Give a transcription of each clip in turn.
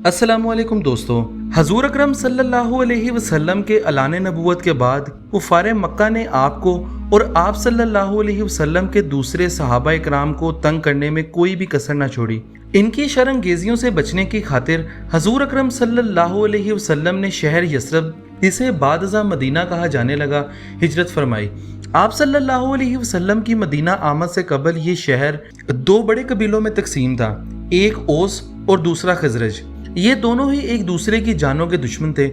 अस्सलामु अलैकुम दोस्तों। हजूर अकरम सल्लल्लाहु अलैहि वसल्लम के ऐलान नबूवत के बाद कुफार मक्का ने आपको और आप सल्लल्लाहु अलैहि वसल्लम के दूसरे सहाबा इकराम को तंग करने में कोई भी कसर न छोड़ी। इनकी शर्मगेजियों से बचने की खातिर हजूर अकरम सल्लल्लाहु अलैहि वसल्लम ने शहर यसरब, जिसे बादज़ा मदीना कहा जाने लगा, हिजरत फरमाई। आप सल्लल्लाहु अलैहि वसल्लम की मदीना आमद से कबल ये शहर दो बड़े कबीलों में तकसीम था, एक ओस और दूसरा खजरज। ये दोनों ही एक दूसरे की जानों के दुश्मन थे।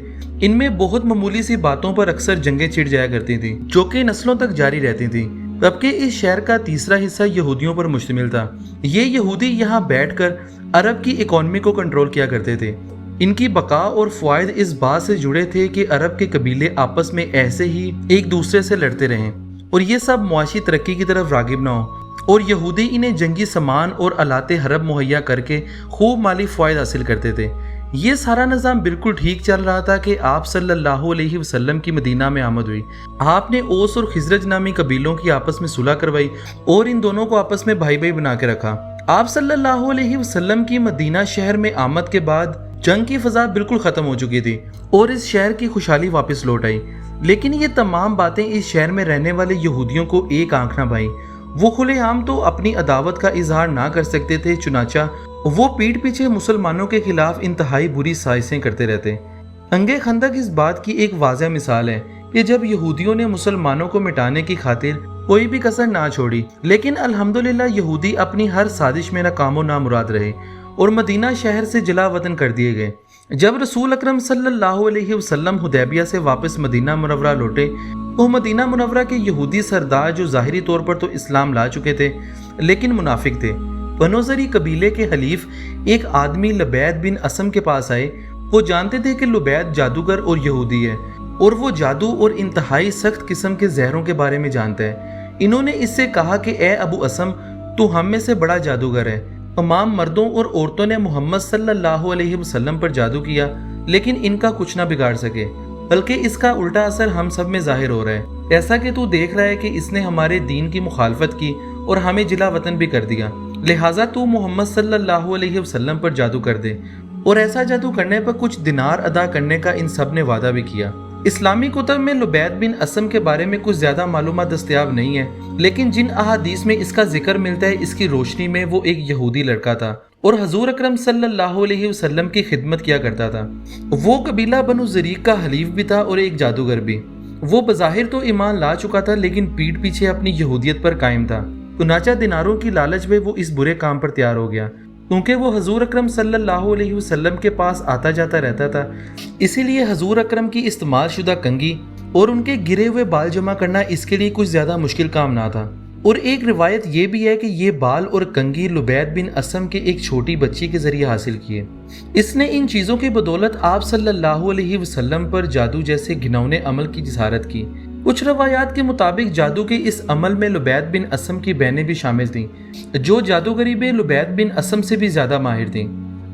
इनमें बहुत मामूली सी बातों पर अक्सर जंगें छिड़ जाया करती थी, जो कि नस्लों तक जारी रहती थी। जबकि इस शहर का तीसरा हिस्सा यहूदियों पर मुश्तमिल था। ये यहूदी यहाँ बैठकर अरब की इकॉनमी को कंट्रोल किया करते थे। इनकी बका और फ़वाइद इस बात से जुड़े थे कि अरब के कबीले आपस में ऐसे ही एक दूसरे से लड़ते रहें और ये सब मुआशी तरक्की की तरफ रागिब ना हो, और यहूदी इन्हें जंगी सामान और आलाते हरब मुहैया करके खूब माली फ़वाइद हासिल करते थे। ये सारा निज़ाम बिल्कुल ठीक चल रहा था कि आप सल्लल्लाहु अलैहि वसल्लम की मदीना में आमद हुई। आपने ओस और खिजरज नामी कबीलों की आपस में सुलह करवाई और इन दोनों को आपस में भाई भाई बना के रखा। आप सल्लल्लाहु अलैहि वसल्लम की मदीना शहर में आमद के बाद जंग की फ़ज़ा बिल्कुल ख़त्म हो चुकी थी और इस शहर की खुशहाली वापस लौट आई। लेकिन ये तमाम बातें इस शहर में रहने वाले यहूदियों को एक आंख ना भाई। वो खुलेआम तो अपनी अदावत का इजहार ना कर सकते थे, चुनाचा वो पीठ पीछे मुसलमानों के खिलाफ इंतहाई बुरी साजिशें करते रहते। अंगे खंदक इस बात की एक वाज़ह मिसाल है कि जब यहूदियों ने मुसलमानों को मिटाने की खातिर कोई भी कसर ना छोड़ी, लेकिन अल्हम्दुलिल्लाह यहूदी अपनी हर साजिश में नाकाम व नामुराद रहे और मदीना शहर से जला वतन कर दिए गए। जब रसूल अकरम सल्लल्लाहु अलैहि वसल्लम हुदैबिया से वापस मदीना मुनव्वरा लौटे तो मदीना मुनव्वरा के यहूदी सरदार, जो ज़ाहिरी तौर पर तो इस्लाम ला चुके थे लेकिन मुनाफिक थे, बनोजरी कबीले के हलीफ एक आदमी लुबैद बिन असम के पास आए। वो जानते थे कि लुबैद जादूगर और यहूदी है और वो जादू और इंतहाई सख्त किस्म के जहरों के बारे में जानता है। इन्होंने इससे कहा कि ए अबू असम, तू हम में से बड़ा जादूगर है। तमाम मर्दों और औरतों ने मोहम्मद सल्लल्लाहु अलैहि वसल्लम पर जादू किया, लेकिन इनका कुछ ना बिगाड़ सके, बल्कि इसका उल्टा असर हम सब में जाहिर हो रहा है। ऐसा कि तू देख रहा है कि इसने हमारे दीन की मुखालफत की और हमें जिला वतन भी कर दिया। लिहाजा तू मोहम्मद सल्लल्लाहु अलैहि वसल्लम पर जादू कर दे, और ऐसा जादू करने पर कुछ दिनार अदा करने का इन सब ने वादा भी किया। इस्लामी कुतब में लुबैद बिन असम के बारे में कुछ ज्यादा मालूमात दस्तयाब नहीं है, लेकिन जिन अहादीस में इसका जिक्र मिलता है, इसकी रोशनी में वो एक यहूदी लड़का था और हजूर अकरम सल्लल्लाहु अलैहि वसल्लम की खिदमत किया करता था। वो कबीला बनु ज़रीक का हलीफ भी था और एक जादूगर भी। वो बज़ाहिर तो ईमान ला चुका था, लेकिन पीठ पीछे अपनी यहूदियत पर कायम था। चुनाचा दिनारों की लालच में वो इस बुरे काम पर तैयार हो गया। क्योंकि वो हजूर अकरम सल्लल्लाहु अलैहि वसल्लम के पास आता जाता रहता था, इसीलिए हजूर अकरम की इस्तेमाल शुदा कंगी और उनके गिरे हुए बाल जमा करना इसके लिए कुछ ज़्यादा मुश्किल काम ना था। और एक रिवायत ये भी है कि ये बाल और कंगी लुबैद बिन असम के एक छोटी बच्ची के जरिए हासिल किए। इसने इन चीज़ों की बदौलत आप सल्लल्लाहु अलैहि वसल्लम पर जादू जैसे घिनौने अमल की जिसारत की। कुछ रवायात के मुताबिक जादू के इस अमल में लुबैद बिन असम की बहनें भी शामिल थीं, जो जादूगरी में लुबैद बिन असम से भी ज़्यादा माहिर थीं।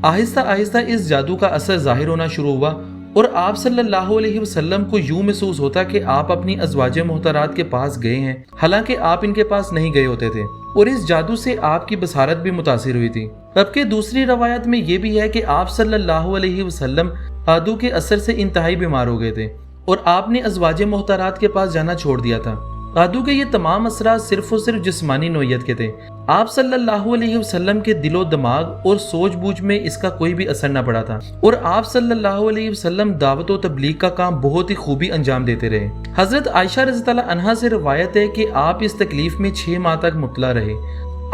आहिस्ता आहिस्ता इस जादू का असर जाहिर होना शुरू हुआ और आप सल्लल्लाहु अलैहि वसल्लम को यूं महसूस होता कि आप अपनी अज़वाजे मोहतरात के पास गए हैं, हालांकि आप इनके पास नहीं गए होते थे, और इस जादू से आपकी बसारत भी मुतासिर हुई थी। जबकि दूसरी रवायत में यह भी है कि आप सल्लल्लाहु अलैहि वसल्लम जादू के असर से इंतहाई बीमार हो गए थे और आपने अज़वाजे मोहतरात के पास जाना छोड़ दिया था। जादू के ये तमाम असरात सिर्फ और सिर्फ जिस्मानी नौयत के थे। आप सल्लल्लाहु अलैहि वसल्लम के दिलो दिमाग और सोच बूझ में इसका कोई भी असर न पड़ा था और आप सल्लल्लाहु अलैहि वसल्लम दावत और तबलीग का काम बहुत ही खूबी अंजाम देते रहे। हजरत आयशा रज़ी अल्लाह अन्हा से रवायत है कि आप इस तकलीफ में 6 माह तक मुब्तला रहे।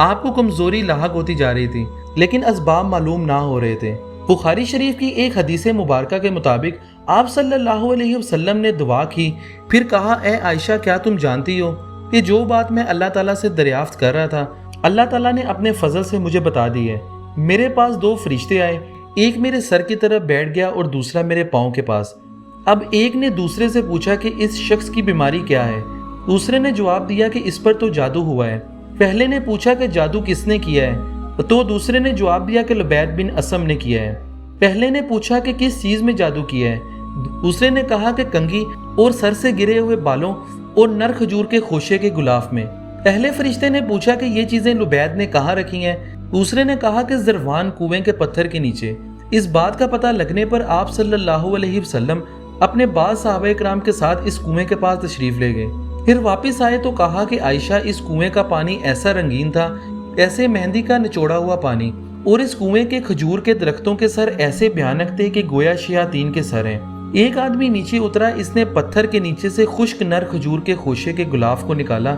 आपको कमजोरी लाहक होती जा रही थी, लेकिन असबाब मालूम ना हो रहे थे। बुखारी शरीफ की एक हदीस मुबारका के मुताबिक आप सल्लल्लाहु अलैहि वसल्लम ने दुआ की, फिर कहा, ए आयशा, क्या तुम जानती हो कि जो बात मैं अल्लाह ताला से दरियाफ्त कर रहा था, अल्लाह ताला ने अपने फजल से मुझे बता दी है। मेरे पास 2 फरिश्ते आए, एक मेरे सर की तरफ बैठ गया और दूसरा मेरे पाँव के पास। अब एक ने दूसरे से पूछा कि इस शख्स की बीमारी क्या है। दूसरे ने जवाब दिया कि इस पर तो जादू हुआ है। पहले ने पूछा कि जादू किसने किया है, तो दूसरे ने जवाब दिया कि लुबैद बिन असम ने किया है। पहले ने पूछा कि किस चीज में जादू किया है, दूसरे ने कहा कि कंगी और सर से गिरे हुए बालों और नर खजूर के खोशे के गुलाफ में। पहले फरिश्ते ने पूछा कि ये चीजें लुबैद ने कहाँ रखी हैं, दूसरे ने कहा कि ज़रवान कुएं के पत्थर के नीचे। اس بات کا پتہ لگنے پر آپ صلی اللہ علیہ وسلم اپنے بعض صحابہ کرام کے ساتھ اس کنویں کے پاس تشریف لے گئے۔ پھر واپس آئے تو کہا کہ عائشہ، اس کنویں کا پانی ایسا رنگین تھا، ایسے مہندی کا نچوڑا ہوا پانی، اور اس کنویں کے کھجور کے درختوں کے سر ایسے بھیانک تھے کہ گویا شیاطین کے سر ہیں۔ ایک آدمی نیچے اترا، اس نے پتھر کے نیچے سے خشک نر کھجور کے خوشے کے غلاف کو نکالا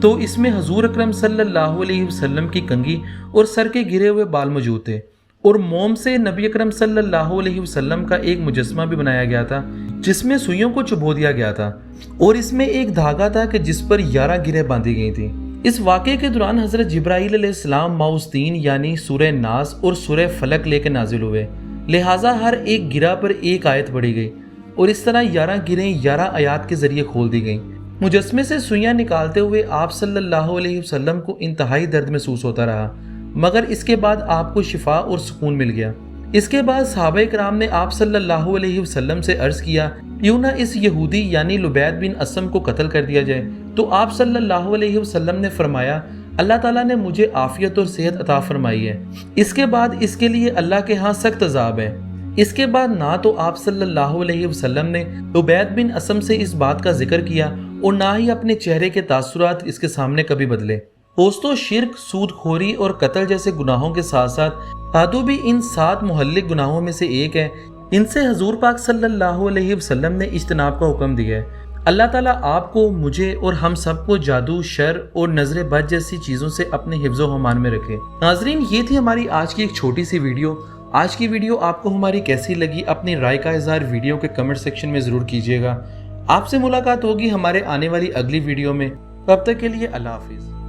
تو اس میں حضور اکرم صلی اللہ علیہ وسلم کی کنگھی اور سر کے گرے ہوئے بال موجود تھے، اور موم سے نبی اکرم صلی اللہ علیہ وسلم کا ایک مجسمہ بھی بنایا گیا تھا جس میں سوئیوں کو چبو دیا گیا تھا، اور اس میں ایک دھاگا تھا کہ جس پر 11 گرہیں باندھی گئی تھیں۔ اس واقعے کے دوران حضرت جبرائیل علیہ السلام معوذتین یعنی سورہ ناس اور سورہ فلق لے کے نازل ہوئے، لہٰذا ہر ایک گرہ پر ایک آیت پڑھی گئی، اور اس طرح 11 گرہیں 11 آیات کے ذریعے کھول دی گئیں۔ مجسمے سے سوئیاں نکالتے ہوئے آپ صلی اللہ علیہ وسلم کو انتہائی درد محسوس ہوتا رہا، مگر اس کے بعد آپ کو شفا اور سکون مل گیا۔ اس کے بعد صحابہ کرام نے آپ صلی اللہ علیہ وسلم سے عرض کیا، کیوں نہ اس یہودی یعنی لبید بن اسم کو قتل کر دیا جائے؟ تو آپ صلی اللہ علیہ وسلم نے فرمایا، اللہ تعالیٰ نے مجھے عافیت اور صحت عطا فرمائی ہے، اس کے بعد اس کے لیے اللہ کے ہاں سخت عذاب ہے۔ اس کے بعد نہ تو آپ صلی اللہ علیہ وسلم نے لبید بن اسم سے اس بات کا ذکر کیا اور نہ ہی اپنے چہرے کے تاثرات اس کے سامنے کبھی بدلے۔ دوستو، شرک، سود خوری اور قتل جیسے گناہوں کے ساتھ ساتھ تادو بھی ان 7 مہلک گناہوں میں سے ایک ہے۔ ان سے حضور پاک صلی اللہ علیہ وسلم نے اجتناب کا حکم دیا ہے۔ اللہ تعالیٰ آپ کو، مجھے اور ہم سب کو جادو، شر اور نظر بد جیسی چیزوں سے اپنے حفظ و امان میں رکھے۔ ناظرین، یہ تھی ہماری آج کی ایک چھوٹی سی ویڈیو۔ آج کی ویڈیو آپ کو ہماری کیسی لگی؟ اپنی رائے کا اظہار ویڈیو کے کمنٹ سیکشن میں ضرور کیجیے گا۔ آپ سے ملاقات ہوگی ہمارے آنے والی اگلی ویڈیو میں۔ تب تک کے لیے اللہ حافظ۔